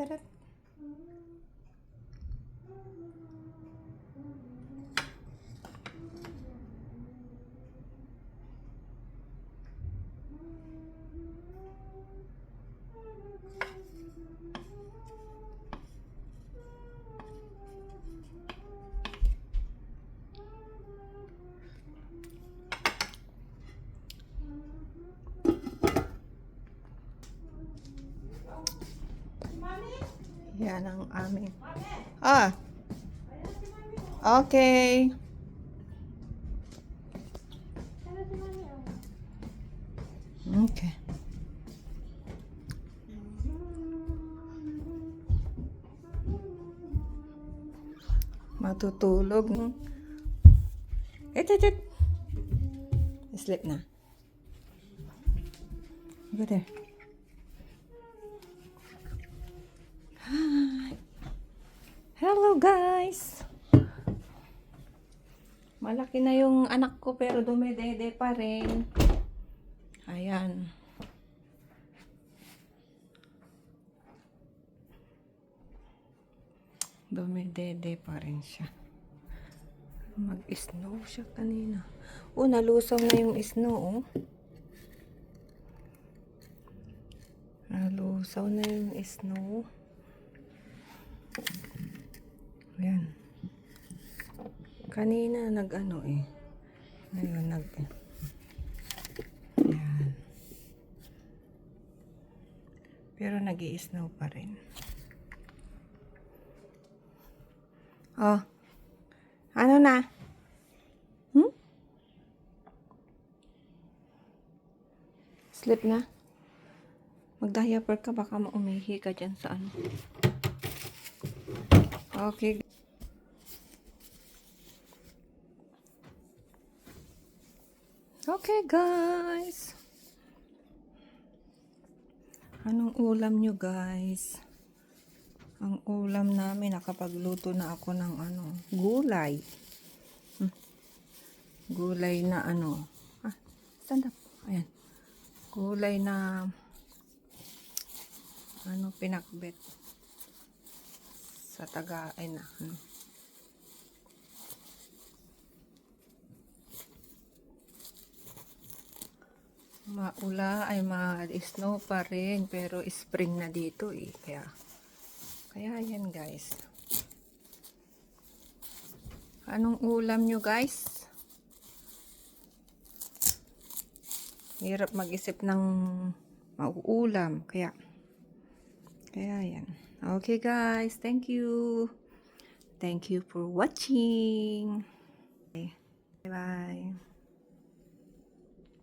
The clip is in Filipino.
Tara. Yan ang aming. Ah. Okay. Okay. Matutulog. It. Sleep na. Go there. Hi. Hello guys. Malaki na yung anak ko pero dumedede pa rin. Ayan. Dumedede pa rin siya. Mag-snow siya kanina. Oh, nalusaw na yung snow, oh. Nalusaw na yung snow. Ayan. Kanina nag-ano eh. Ngayon Ayan. Pero nag-i-snow pa rin. Oh. Ano na? Sleep na? Mag-diaper ka, baka maumihi ka dyan sa ano. Okay. Okay, guys. Anong ulam nyo, guys? Ang ulam namin, nakapagluto na ako ng ano, gulay. Gulay na ano. Stand up. Ayan. Gulay na ano, pinakbet. Sa ay na. Maula ay ma-snow pa rin pero spring na dito eh. Kaya yan guys. Anong ulam nyo guys? Hirap mag-isip ng mauulam. Kaya yan. Okay guys, thank you. Thank you for watching. Bye bye.